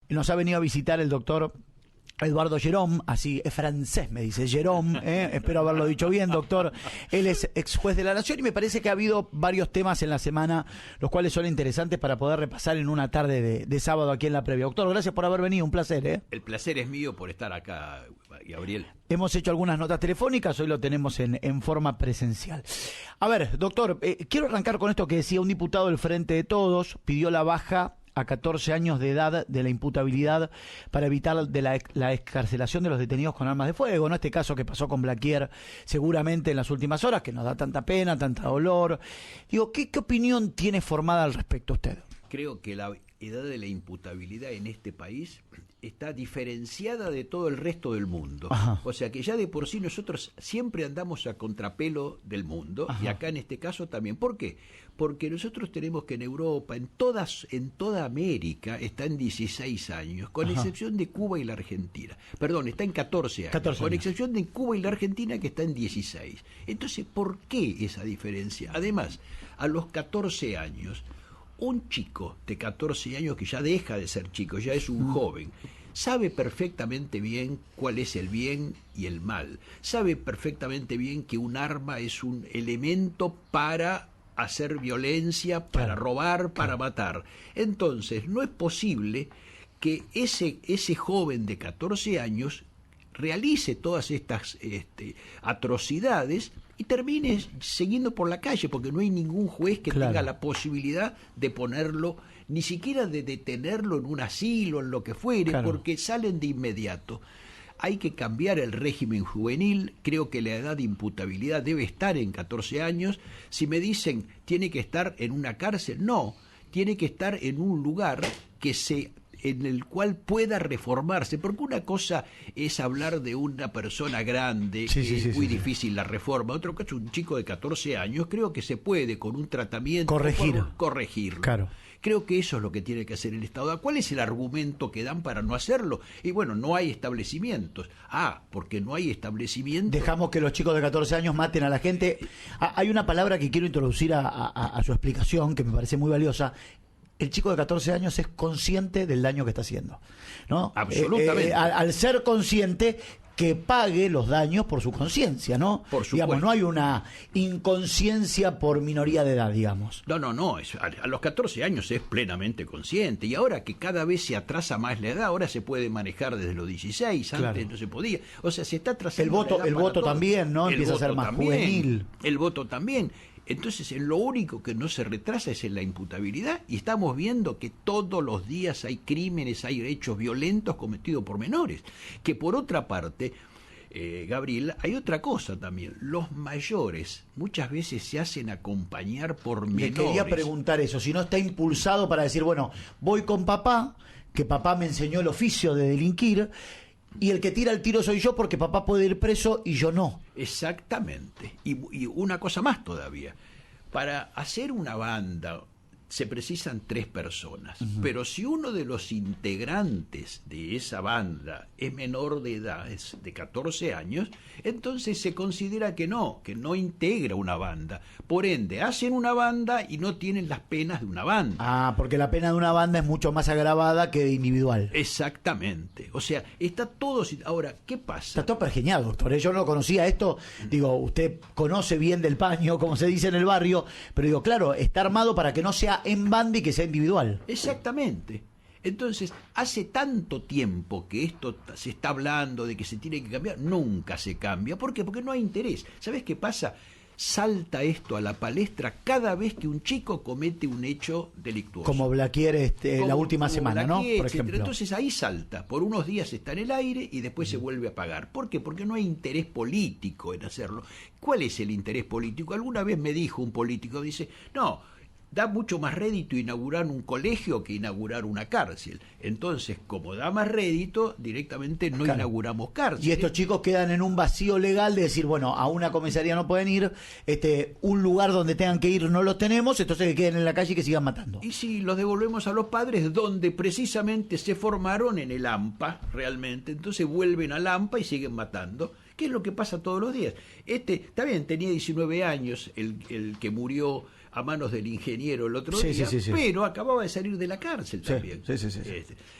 Nos ha venido a visitar el doctor Eduardo Gerón, así es francés, me dice Gerón, espero haberlo dicho bien, doctor. Él es ex juez de la Nación y me parece que ha habido varios temas en la semana, los cuales son interesantes para poder repasar en una tarde de sábado aquí en la previa. Doctor, gracias por haber venido, un placer. El placer es mío por estar acá, Gabriel. Hemos hecho algunas notas telefónicas, hoy lo tenemos en forma presencial. A ver, doctor, quiero arrancar con esto que decía un diputado del Frente de Todos, pidió la baja a 14 años de edad de la imputabilidad para evitar la excarcelación de los detenidos con armas de fuego, ¿no? Este caso que pasó con Blaquier seguramente en las últimas horas, que nos da tanta pena, tanta dolor. Digo, ¿qué opinión tiene formada al respecto usted? Creo que la edad de la imputabilidad en este país está diferenciada de todo el resto del mundo. Ajá. O sea que ya de por sí nosotros siempre andamos a contrapelo del mundo. Ajá. Y acá en este caso también. ¿Por qué? Porque nosotros tenemos que en Europa, en toda América, está en 16 años, con Ajá. excepción de Cuba y la Argentina. Perdón, está en 14 años, 14 con años. excepción de Cuba y la Argentina, que está en 16. Entonces, ¿por qué esa diferencia? Además, a los 14 años, un chico de 14 años que ya deja de ser chico, ya es un joven, sabe perfectamente bien cuál es el bien y el mal. Sabe perfectamente bien que un arma es un elemento para hacer violencia, para robar, para matar. Entonces, no es posible que ese joven de 14 años realice todas estas atrocidades y termine siguiendo por la calle, porque no hay ningún juez que tenga la posibilidad de ponerlo, ni siquiera de detenerlo en un asilo, en lo que fuere, porque salen de inmediato. Hay que cambiar el régimen juvenil, creo que la edad de imputabilidad debe estar en 14 años. Si me dicen, tiene que estar en una cárcel, no, tiene que estar en un lugar en el cual pueda reformarse, porque una cosa es hablar de una persona grande, es muy difícil la reforma, otra cosa es un chico de 14 años, creo que se puede con un tratamiento corregirlo. Claro. Creo que eso es lo que tiene que hacer el Estado. ¿Cuál es el argumento que dan para no hacerlo? Y bueno, no hay establecimientos. Porque no hay establecimientos. Dejamos que los chicos de 14 años maten a la gente. Hay una palabra que quiero introducir a su explicación, que me parece muy valiosa. El chico de 14 años es consciente del daño que está haciendo, ¿no? Absolutamente. Al ser consciente, que pague los daños por su conciencia, ¿no? Por supuesto. Digamos, no hay una inconsciencia por minoría de edad, digamos. No. A los 14 años es plenamente consciente. Y ahora que cada vez se atrasa más la edad, ahora se puede manejar desde los 16, antes no se podía. O sea, se está atrasando el voto también, ¿no? Empieza a ser más juvenil. El voto también. Entonces, lo único que no se retrasa es en la imputabilidad, y estamos viendo que todos los días hay crímenes, hay hechos violentos cometidos por menores. Que por otra parte, Gabriel, hay otra cosa también. Los mayores muchas veces se hacen acompañar por menores. Le quería preguntar eso, si no está impulsado para decir, bueno, voy con papá, que papá me enseñó el oficio de delinquir, y el que tira el tiro soy yo porque papá puede ir preso y yo no. Exactamente. Y una cosa más todavía. Para hacer una banda se precisan 3 personas. Pero si uno de los integrantes de esa banda es menor de edad, es de 14 años, entonces se considera que no integra una banda. Por ende, hacen una banda y no tienen las penas de una banda. Porque la pena de una banda es mucho más agravada que de individual. Exactamente. O sea, está todo... Ahora, ¿qué pasa? Está todo pergeñado, doctor. Yo no conocía esto. Digo, usted conoce bien del paño, como se dice en el barrio, pero digo, claro, está armado para que no sea en banda y que sea individual. Exactamente. Entonces, hace tanto tiempo que esto se está hablando de que se tiene que cambiar, nunca se cambia. ¿Por qué? Porque no hay interés. ¿Sabes qué pasa? Salta esto a la palestra cada vez que un chico comete un hecho delictuoso. Como Blaquier la última semana, Blaquier, ¿no? Por ejemplo. Entonces ahí salta. Por unos días está en el aire y después se vuelve a apagar. ¿Por qué? Porque no hay interés político en hacerlo. ¿Cuál es el interés político? Alguna vez me dijo un político, dice, no, da mucho más rédito inaugurar un colegio que inaugurar una cárcel. Entonces, como da más rédito, directamente no inauguramos cárcel. Y estos chicos quedan en un vacío legal de decir, bueno, a una comisaría no pueden ir, un lugar donde tengan que ir no los tenemos, entonces que queden en la calle y que sigan matando. Y si los devolvemos a los padres, donde precisamente se formaron en el AMPA, realmente, entonces vuelven al AMPA y siguen matando. ¿Qué es lo que pasa todos los días? Está bien, tenía 19 años el que murió a manos del ingeniero el otro Sí, día, sí, sí, sí. pero acababa de salir de la cárcel Sí, también. sí, sí, sí.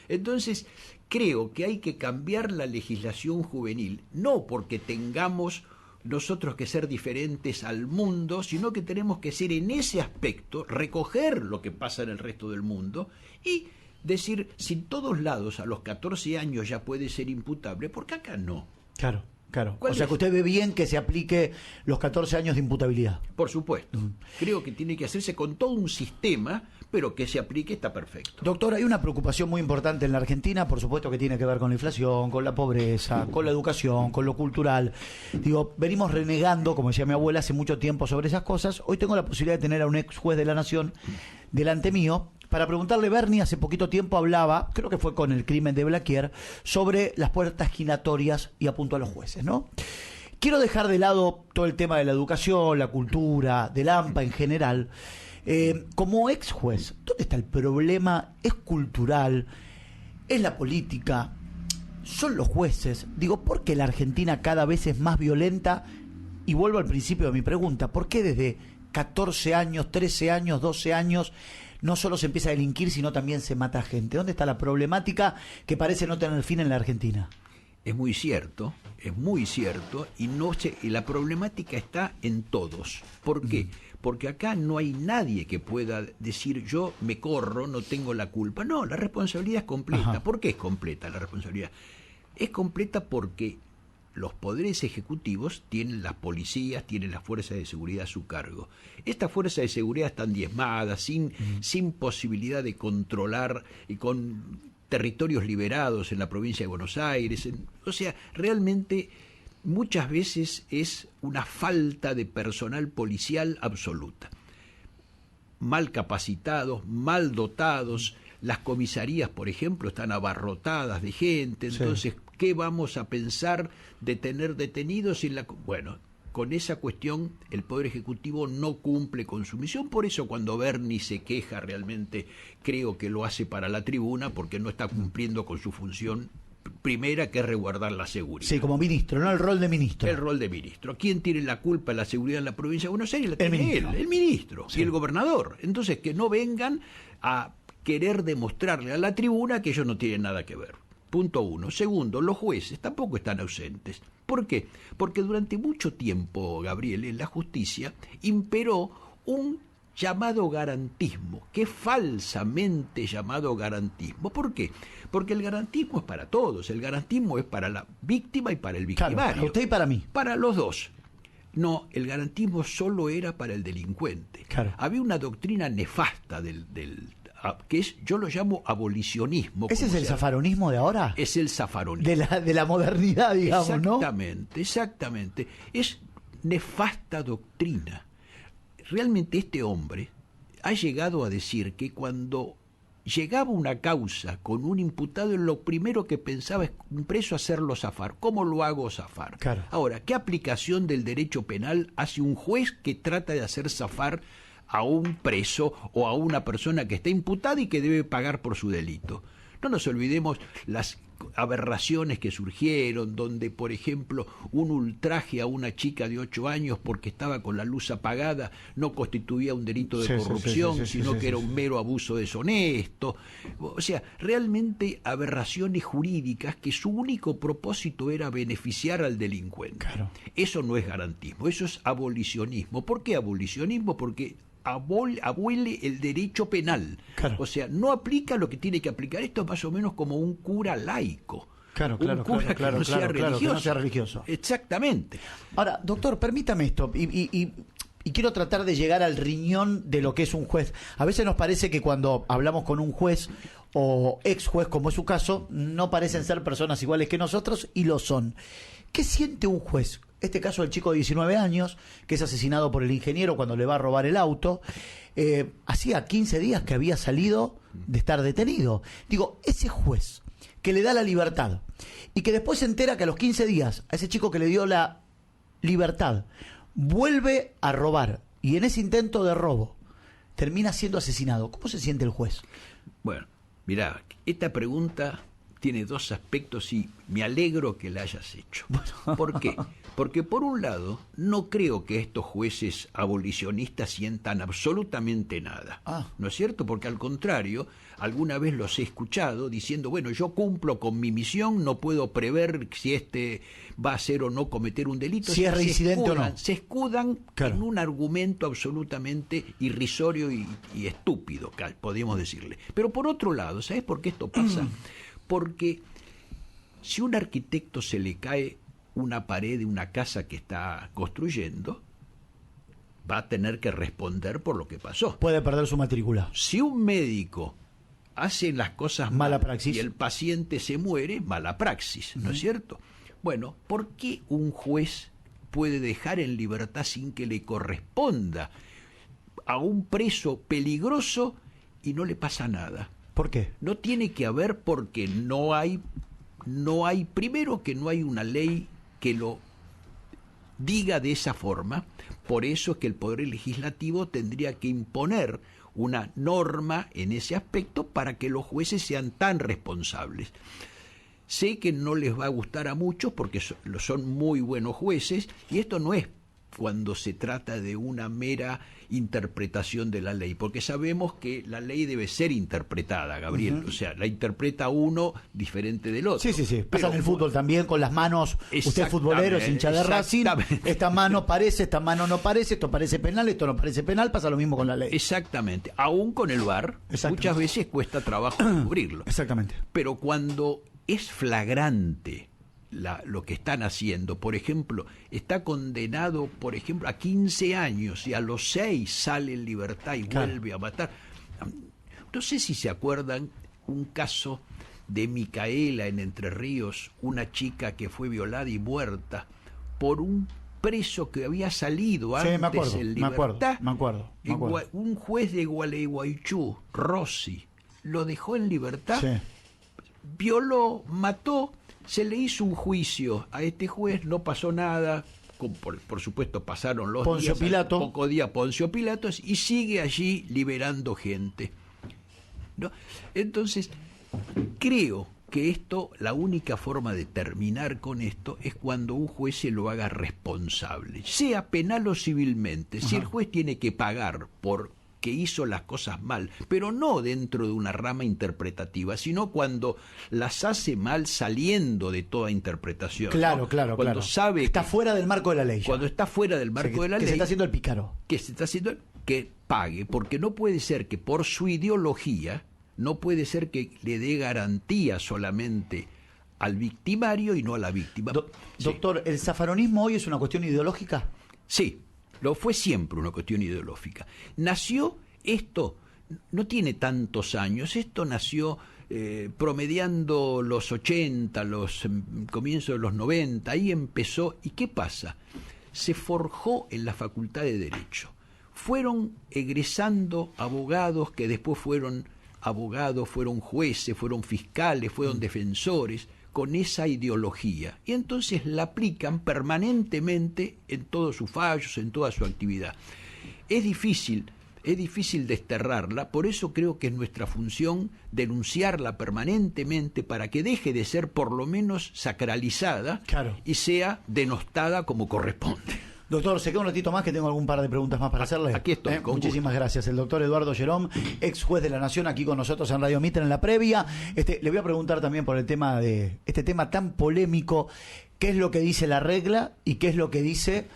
Entonces, creo que hay que cambiar la legislación juvenil, no porque tengamos nosotros que ser diferentes al mundo, sino que tenemos que ser en ese aspecto, recoger lo que pasa en el resto del mundo y decir, si en todos lados a los 14 años ya puede ser imputable, ¿por qué acá no? Claro, claro. ¿Cuál O sea es? que usted ve bien que se aplique los 14 años de imputabilidad. Por supuesto. Creo que tiene que hacerse con todo un sistema, pero que se aplique está perfecto. Doctor, hay una preocupación muy importante en la Argentina, por supuesto que tiene que ver con la inflación, con la pobreza, con la educación, con lo cultural. Digo, venimos renegando, como decía mi abuela, hace mucho tiempo sobre esas cosas. Hoy tengo la posibilidad de tener a un ex juez de la Nación delante mío para preguntarle. Bernie hace poquito tiempo hablaba, creo que fue con el crimen de Blaquier, sobre las puertas giratorias y apuntó a los jueces, ¿no? Quiero dejar de lado todo el tema de la educación, la cultura, del AMPA en general. Como ex juez, ¿dónde está el problema? ¿Es cultural? ¿Es la política? ¿Son los jueces? Digo, ¿por qué la Argentina cada vez es más violenta? Y vuelvo al principio de mi pregunta, ¿por qué desde 14 años, 13 años, 12 años no solo se empieza a delinquir, sino también se mata gente? ¿Dónde está la problemática que parece no tener fin en la Argentina? Es muy cierto, y la problemática está en todos. ¿Por qué? Porque acá no hay nadie que pueda decir yo me corro, no tengo la culpa. No, la responsabilidad es completa. Ajá. ¿Por qué es completa la responsabilidad? Es completa porque los poderes ejecutivos tienen las policías, tienen las fuerzas de seguridad a su cargo. Estas fuerzas de seguridad están diezmadas, sin posibilidad de controlar y con territorios liberados en la provincia de Buenos Aires. O sea, realmente muchas veces es una falta de personal policial absoluta. Mal capacitados, mal dotados, las comisarías, por ejemplo, están abarrotadas de gente, entonces, ¿qué vamos a pensar de tener detenidos en la... Bueno, con esa cuestión el Poder Ejecutivo no cumple con su misión, por eso cuando Bernie se queja realmente creo que lo hace para la tribuna, porque no está cumpliendo con su función primera, que es resguardar la seguridad. Sí, como ministro, no el rol de ministro. El rol de ministro. ¿Quién tiene la culpa de la seguridad en la provincia de Buenos Aires? La tiene ministro. el ministro Sí. y el gobernador. Entonces, que no vengan a querer demostrarle a la tribuna que ellos no tienen nada que ver. Punto uno. Segundo, los jueces tampoco están ausentes. ¿Por qué? Porque durante mucho tiempo, Gabriel, en la justicia imperó un llamado garantismo, que es falsamente llamado garantismo. ¿Por qué? Porque el garantismo es para todos, el garantismo es para la víctima y para el victimario. Claro, para usted y para mí. Para los dos. No, el garantismo solo era para el delincuente. Claro. Había una doctrina nefasta que es, yo lo llamo abolicionismo. ¿Ese es el zafaronismo de ahora? Es el zafaronismo. De la modernidad, digamos, Exactamente, exactamente. Es nefasta doctrina. Realmente este hombre ha llegado a decir que cuando llegaba una causa con un imputado, lo primero que pensaba es un preso hacerlo zafar. ¿Cómo lo hago zafar? Claro. Ahora, ¿qué aplicación del derecho penal hace un juez que trata de hacer zafar a un preso o a una persona que está imputada y que debe pagar por su delito? No nos olvidemos las aberraciones que surgieron, donde, por ejemplo, un ultraje a una chica de 8 años porque estaba con la luz apagada no constituía un delito de corrupción, sino que era un mero abuso deshonesto. O sea, realmente aberraciones jurídicas que su único propósito era beneficiar al delincuente. Claro. Eso no es garantismo, eso es abolicionismo. ¿Por qué abolicionismo? Porque abole el derecho penal. Claro. O sea, no aplica lo que tiene que aplicar. Esto es más o menos como un cura laico. Claro, un cura que no sea religioso. que no sea religioso. Exactamente. Ahora, doctor, permítame esto, y quiero tratar de llegar al riñón de lo que es un juez. A veces nos parece que cuando hablamos con un juez o ex juez, como es su caso, no parecen ser personas iguales que nosotros, y lo son. ¿Qué siente un juez? Este caso del chico de 19 años, que es asesinado por el ingeniero cuando le va a robar el auto, hacía 15 días que había salido de estar detenido. Digo, ese juez que le da la libertad y que después se entera que a los 15 días a ese chico que le dio la libertad vuelve a robar y en ese intento de robo termina siendo asesinado, ¿cómo se siente el juez? Bueno, mirá, esta pregunta tiene dos aspectos y me alegro que la hayas hecho. ¿Por qué? Porque por un lado, no creo que estos jueces abolicionistas sientan absolutamente nada. ¿No es cierto? Porque al contrario, alguna vez los he escuchado diciendo, bueno, yo cumplo con mi misión, no puedo prever si este va a hacer o no cometer un delito. Si es reincidente o no. Se escudan en un argumento absolutamente irrisorio y estúpido, podríamos decirle. Pero por otro lado, ¿sabes por qué esto pasa? Porque si a un arquitecto se le cae una pared de una casa que está construyendo, va a tener que responder por lo que pasó. Puede perder su matrícula. Si un médico hace las cosas mala mal praxis y el paciente se muere, mala praxis, ¿no es cierto? Bueno, ¿por qué un juez puede dejar en libertad sin que le corresponda a un preso peligroso y no le pasa nada? ¿Por qué? No tiene que haber, porque no hay, primero que no hay una ley que lo diga de esa forma. Por eso es que el Poder Legislativo tendría que imponer una norma en ese aspecto para que los jueces sean tan responsables. Sé que no les va a gustar a muchos porque son muy buenos jueces, y esto no es cuando se trata de una mera interpretación de la ley, porque sabemos que la ley debe ser interpretada, Gabriel, o sea, la interpreta uno diferente del otro. Sí. Pasa en el fútbol también, con las manos, usted es futbolero, es hincha de Racing, esta mano parece, esta mano no parece, esto parece penal, esto no parece penal, pasa lo mismo con la ley. Exactamente, aún con el VAR, muchas veces cuesta trabajo descubrirlo. Exactamente. Pero cuando es flagrante lo que están haciendo, por ejemplo, está condenado, por ejemplo, a 15 años y a los 6 sale en libertad y vuelve a matar. No sé si se acuerdan un caso de Micaela en Entre Ríos, una chica que fue violada y muerta por un preso que había salido antes en libertad. Me acuerdo. Un juez de Gualeguaychú, Rossi, lo dejó en libertad, violó, mató. Se le hizo un juicio a este juez, no pasó nada, por supuesto pasaron los Poncio días, Pilato. Poco día Poncio Pilato, y sigue allí liberando gente, ¿no? Entonces, creo que esto, la única forma de terminar con esto es cuando un juez se lo haga responsable, sea penal o civilmente. Si el juez tiene que pagar por que hizo las cosas mal, pero no dentro de una rama interpretativa, sino cuando las hace mal saliendo de toda interpretación. Claro. Cuando sabe está fuera del marco de la ley. Cuando está fuera del marco de la ley. Que se está haciendo el pícaro. Que se está haciendo que pague, porque no puede ser que por su ideología, no puede ser que le dé garantía solamente al victimario y no a la víctima. Doctor, ¿el zafaronismo hoy es una cuestión ideológica? Sí. Lo fue siempre una cuestión ideológica. Nació esto, no tiene tantos años, esto nació promediando los 80, los comienzos de los 90, ahí empezó. ¿Y qué pasa? Se forjó en la Facultad de Derecho. Fueron egresando abogados que después fueron abogados, fueron jueces, fueron fiscales, fueron defensores, con esa ideología, y entonces la aplican permanentemente en todos sus fallos, en toda su actividad. Es difícil desterrarla, por eso creo que es nuestra función denunciarla permanentemente para que deje de ser por lo menos sacralizada y sea denostada como corresponde. Doctor, se queda un ratito más que tengo algún par de preguntas más para hacerle. Aquí estoy. Muchísimas gracias. El doctor Eduardo Gerón, ex juez de la Nación, aquí con nosotros en Radio Mitre en la previa. Le voy a preguntar también por el tema de este tema tan polémico, qué es lo que dice la regla y qué es lo que dice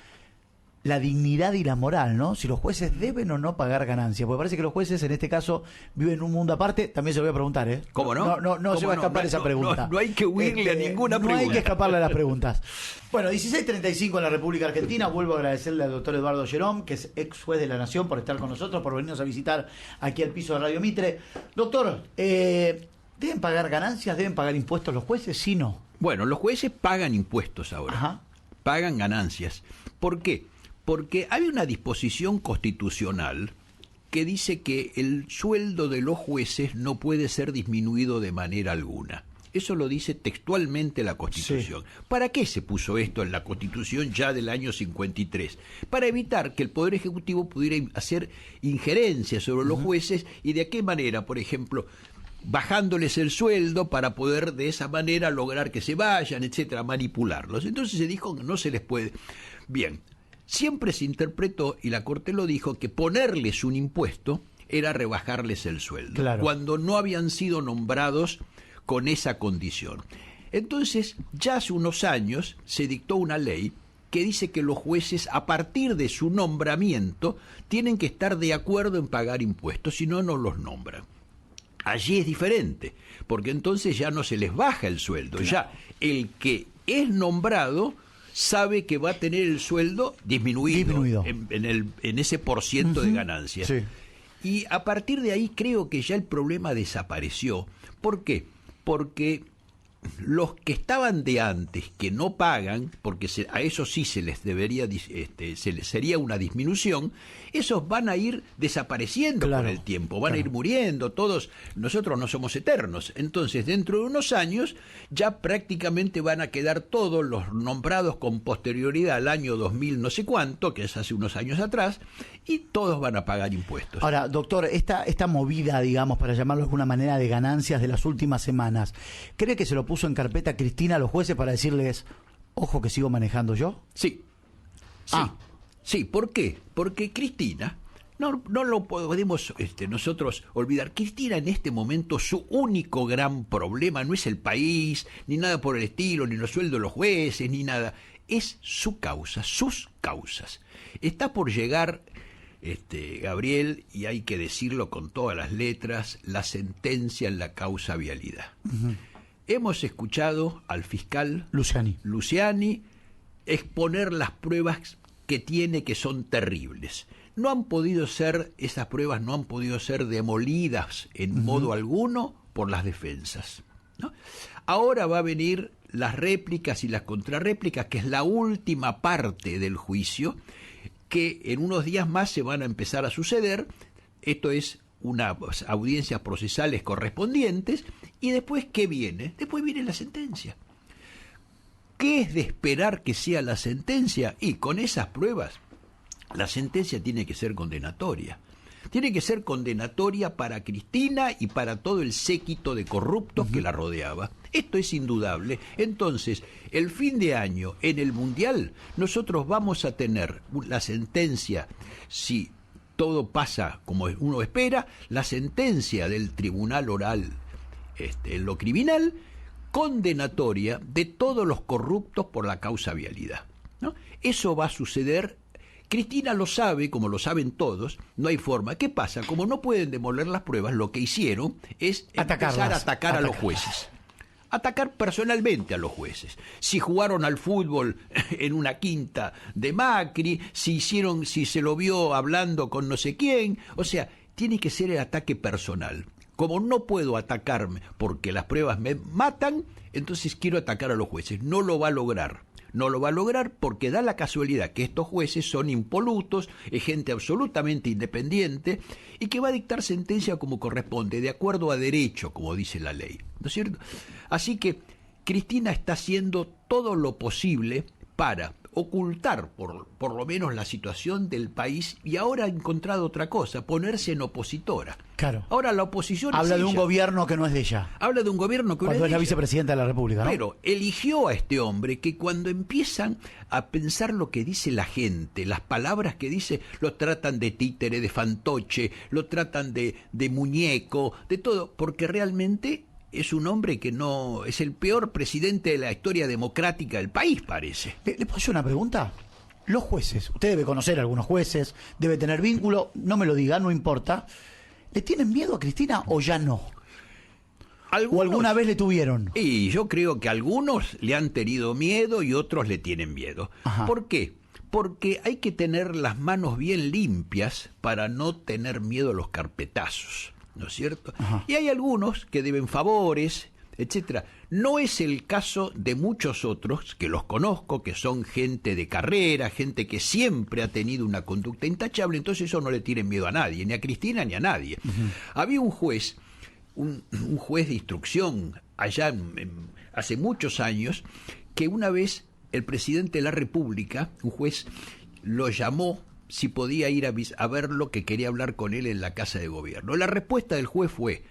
la dignidad y la moral, ¿no? Si los jueces deben o no pagar ganancias. Porque parece que los jueces en este caso viven en un mundo aparte. También se lo voy a preguntar, ¿eh? ¿Cómo no? No se va a escapar esa pregunta. No hay que huirle a ninguna pregunta. No hay que escaparle a las preguntas. Bueno, 16:35 en la República Argentina. Vuelvo a agradecerle al doctor Eduardo Gerón, que es ex juez de la Nación, por estar con nosotros, por venirnos a visitar aquí al piso de Radio Mitre. Doctor, ¿deben pagar ganancias? ¿Deben pagar impuestos los jueces? Sí, no. Bueno, los jueces pagan impuestos ahora. Pagan ganancias. ¿Por qué? Porque hay una disposición constitucional que dice que el sueldo de los jueces no puede ser disminuido de manera alguna. Eso lo dice textualmente la Constitución. Sí. ¿Para qué se puso esto en la Constitución ya del año 53? Para evitar que el Poder Ejecutivo pudiera hacer injerencias sobre los jueces y de qué manera, por ejemplo, bajándoles el sueldo para poder de esa manera lograr que se vayan, etcétera, manipularlos. Entonces se dijo que no se les puede. Bien, siempre se interpretó, y la Corte lo dijo, que ponerles un impuesto era rebajarles el sueldo, claro, cuando no habían sido nombrados con esa condición. Entonces, ya hace unos años se dictó una ley que dice que los jueces, a partir de su nombramiento, tienen que estar de acuerdo en pagar impuestos, si no, no los nombran. Allí es diferente, porque entonces ya no se les baja el sueldo, claro. Ya el que es nombrado sabe que va a tener el sueldo disminuido. En ese porciento de ganancias. Sí. Y a partir de ahí creo que ya el problema desapareció. ¿Por qué? Porque los que estaban de antes, que no pagan, porque a eso sí se les debería, sería una disminución, esos van a ir desapareciendo, claro, con el tiempo, van, claro, a ir muriendo, todos, nosotros no somos eternos. Entonces, dentro de unos años, ya prácticamente van a quedar todos los nombrados con posterioridad al año 2000 no sé cuánto, que es hace unos años atrás, y todos van a pagar impuestos. Ahora, doctor, esta movida, digamos, para llamarlo de alguna manera, de ganancias de las últimas semanas, ¿cree que se lo puso en carpeta Cristina a los jueces para decirles, ojo que sigo manejando yo? Sí. Sí, ¿por qué? Porque Cristina, no lo podemos nosotros olvidar. Cristina en este momento, su único gran problema no es el país, ni nada por el estilo, ni los sueldos de los jueces, ni nada. Es su causa, sus causas. Está por llegar, Gabriel, y hay que decirlo con todas las letras, la sentencia en la causa vialidad. Uh-huh. Hemos escuchado al fiscal Luciani exponer las pruebas que tiene, que son terribles. Esas pruebas no han podido ser demolidas en modo alguno por las defensas, ¿no? Ahora va a venir las réplicas y las contrarréplicas, que es la última parte del juicio, que en unos días más se van a empezar a suceder. Esto es unas audiencias procesales correspondientes, y después, ¿qué viene? Después viene la sentencia. ¿Qué es de esperar que sea la sentencia? Y con esas pruebas, la sentencia tiene que ser condenatoria. Tiene que ser condenatoria para Cristina y para todo el séquito de corruptos que la rodeaba. Esto es indudable. Entonces, el fin de año en el Mundial, nosotros vamos a tener la sentencia, si todo pasa como uno espera, la sentencia del Tribunal Oral en lo criminal, condenatoria de todos los corruptos por la causa vialidad, ¿no? Eso va a suceder. Cristina lo sabe, como lo saben todos, no hay forma. ¿Qué pasa? Como no pueden demoler las pruebas, lo que hicieron es empezar a atacar a los jueces. Atacar personalmente a los jueces. Si jugaron al fútbol en una quinta de Macri, si se lo vio hablando con no sé quién. O sea, tiene que ser el ataque personal. Como no puedo atacarme porque las pruebas me matan, entonces quiero atacar a los jueces. No lo va a lograr. No lo va a lograr porque da la casualidad que estos jueces son impolutos, es gente absolutamente independiente y que va a dictar sentencia como corresponde, de acuerdo a derecho, como dice la ley, ¿no es cierto? Así que Cristina está haciendo todo lo posible para ocultar por lo menos la situación del país, y ahora ha encontrado otra cosa, ponerse en opositora. Claro. Ahora la oposición habla de un gobierno que no es de ella. Habla de un gobierno que no es de ella. Cuando es la vicepresidenta de la República, ¿no? Pero eligió a este hombre que cuando empiezan a pensar lo que dice la gente, las palabras que dice, lo tratan de títere, de fantoche, lo tratan de muñeco, de todo, porque realmente es un hombre que no es el peor presidente de la historia democrática del país, parece. ¿Le puedo hacer una pregunta? Los jueces, usted debe conocer a algunos jueces, debe tener vínculo, no me lo diga, no importa. ¿Le tienen miedo a Cristina o ya no? ¿O alguna vez le tuvieron? Y yo creo que algunos le han tenido miedo y otros le tienen miedo. Ajá. ¿Por qué? Porque hay que tener las manos bien limpias para no tener miedo a los carpetazos, ¿no es cierto? Ajá. Y hay algunos que deben favores, etcétera. No es el caso de muchos otros, que los conozco, que son gente de carrera, gente que siempre ha tenido una conducta intachable, entonces eso no le tienen miedo a nadie, ni a Cristina ni a nadie. Uh-huh. Había un juez, un juez de instrucción allá hace muchos años, que una vez el presidente de la República, un juez, lo llamó si podía ir a verlo, que quería hablar con él en la Casa de Gobierno. La respuesta del juez fue: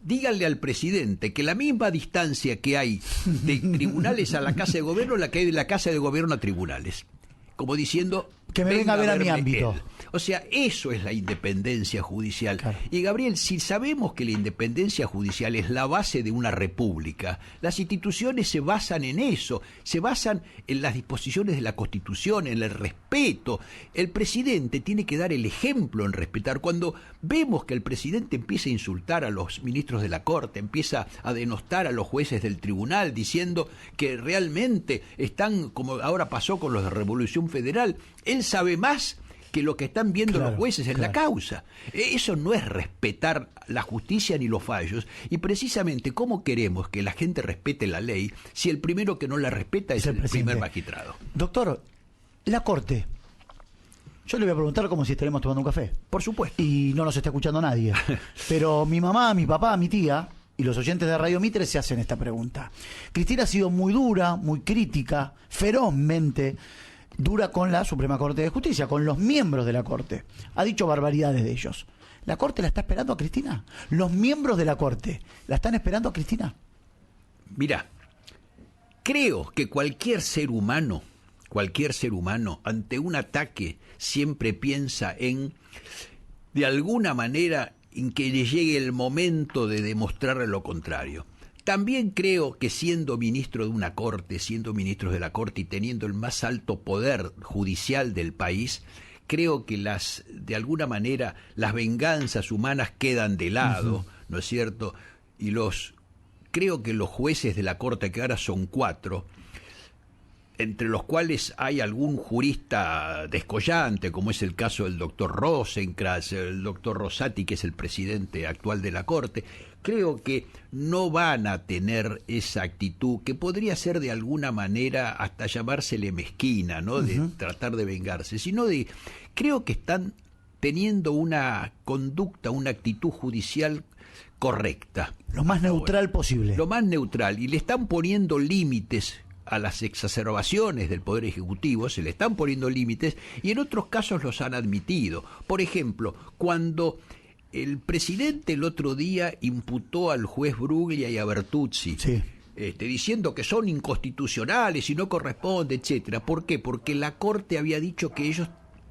díganle al presidente que la misma distancia que hay de tribunales a la Casa de Gobierno es la que hay de la Casa de Gobierno a tribunales. Como diciendo... Que me venga a ver a mi ámbito. Él. O sea, eso es la independencia judicial. Claro. Y Gabriel, si sabemos que la independencia judicial es la base de una república, las instituciones se basan en eso, se basan en las disposiciones de la Constitución, en el respeto. El presidente tiene que dar el ejemplo en respetar. Cuando vemos que el presidente empieza a insultar a los ministros de la Corte, empieza a denostar a los jueces del tribunal, diciendo que realmente están, como ahora pasó con los de Revolución Federal, él sabe más que lo que están viendo los jueces en la causa. Eso no es respetar la justicia ni los fallos. Y precisamente, ¿cómo queremos que la gente respete la ley si el primero que no la respeta es el primer magistrado? Doctor, la Corte. Yo le voy a preguntar como si estaremos tomando un café. Por supuesto. Y no nos está escuchando nadie. Pero mi mamá, mi papá, mi tía y los oyentes de Radio Mitre se hacen esta pregunta. Cristina ha sido muy dura, muy crítica, ferozmente dura con la Suprema Corte de Justicia, con los miembros de la Corte. Ha dicho barbaridades de ellos. ¿La Corte la está esperando a Cristina? ¿Los miembros de la Corte la están esperando a Cristina? Mirá, creo que cualquier ser humano, ante un ataque, siempre piensa en, de alguna manera, en que le llegue el momento de demostrarle lo contrario. También creo que siendo ministro de una corte, siendo ministros de la corte y teniendo el más alto poder judicial del país, creo que de alguna manera las venganzas humanas quedan de lado, ¿no es cierto? Y creo que los jueces de la corte, que ahora son 4, entre los cuales hay algún jurista descollante, como es el caso del doctor Rosenkrantz, el doctor Rosati, que es el presidente actual de la Corte, creo que no van a tener esa actitud que podría ser de alguna manera hasta llamársele mezquina, ¿no? De tratar de vengarse, sino creo que están teniendo una conducta, una actitud judicial correcta. Lo más neutral posible. Lo más neutral, y le están poniendo límites a las exacerbaciones del Poder Ejecutivo, se le están poniendo límites, y en otros casos los han admitido. Por ejemplo, cuando el presidente el otro día imputó al juez Bruglia y a Bertuzzi, diciendo que son inconstitucionales y no corresponde, etcétera. ¿Por qué? Porque la Corte había dicho que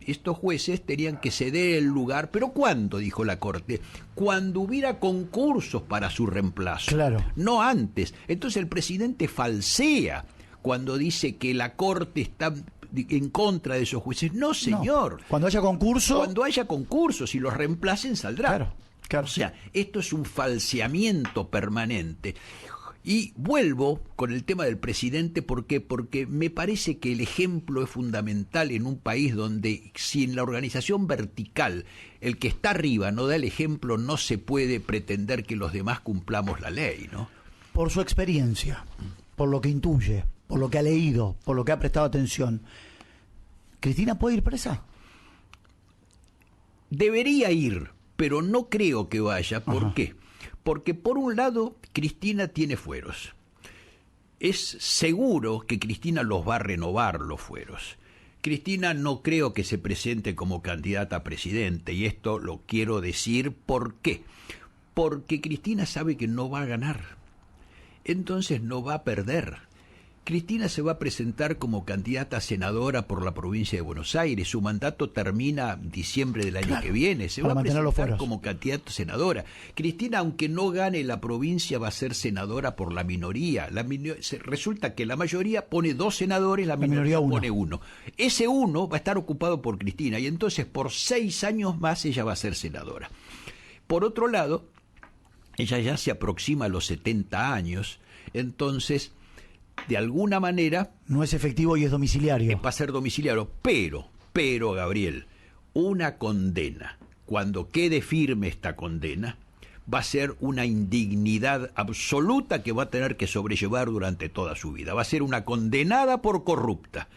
estos jueces tenían que ceder el lugar. ¿Pero cuándo? Dijo la Corte. Cuando hubiera concursos para su reemplazo. Claro. No antes. Entonces el presidente falsea cuando dice que la Corte está en contra de esos jueces. No, señor. No. Cuando haya concurso... Cuando haya concursos y los reemplacen, saldrá. Claro. O sea, esto es un falseamiento permanente. Y vuelvo con el tema del presidente, ¿por qué? Porque me parece que el ejemplo es fundamental en un país donde, si en la organización vertical el que está arriba no da el ejemplo, no se puede pretender que los demás cumplamos la ley, ¿no? Por su experiencia, por lo que intuye, por lo que ha leído, por lo que ha prestado atención, ¿Cristina puede ir presa? Debería ir, pero no creo que vaya. ¿Por qué? Porque por un lado, Cristina tiene fueros. Es seguro que Cristina los va a renovar, los fueros. Cristina no creo que se presente como candidata a presidente, y esto lo quiero decir, ¿por qué? Porque Cristina sabe que no va a ganar, entonces no va a perder. Cristina se va a presentar como candidata a senadora por la provincia de Buenos Aires. Su mandato termina en diciembre del año que viene. Se va a presentar como candidata a senadora. Cristina, aunque no gane la provincia, va a ser senadora por la minoría. Resulta que la mayoría pone 2 senadores, la minoría pone 1. Ese 1 va a estar ocupado por Cristina, y entonces por 6 años más ella va a ser senadora. Por otro lado, ella ya se aproxima a los 70 años, entonces, de alguna manera... No es efectivo y es domiciliario. Va a ser domiciliario, pero, Gabriel, una condena, cuando quede firme esta condena, va a ser una indignidad absoluta que va a tener que sobrellevar durante toda su vida. Va a ser una condenada por corrupta.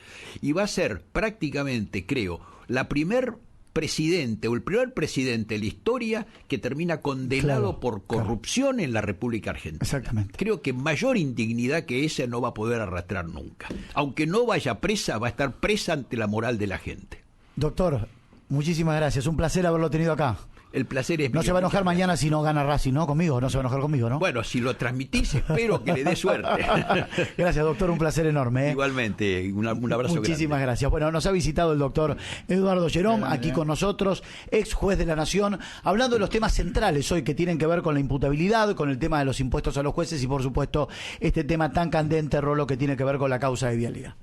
Y va a ser prácticamente, creo, la primer presidente o el primer presidente de la historia que termina condenado por corrupción en la República Argentina. Exactamente. Creo que mayor indignidad que esa no va a poder arrastrar nunca. Aunque no vaya presa, va a estar presa ante la moral de la gente. Doctor, muchísimas gracias. Un placer haberlo tenido acá. El placer es mío. No se va a enojar Muchas mañana si no gana Racing, ¿no? Conmigo, no se va a enojar conmigo, ¿no? Bueno, si lo transmitís, espero que le dé suerte. Gracias, doctor, un placer enorme. Igualmente, un abrazo Muchísimas grande. gracias. Bueno, nos ha visitado el doctor Eduardo Gerón, aquí con nosotros, ex juez de la Nación, hablando de los temas centrales hoy que tienen que ver con la imputabilidad, con el tema de los impuestos a los jueces y, por supuesto, este tema tan candente, Rolo, que tiene que ver con la causa de Vialidad.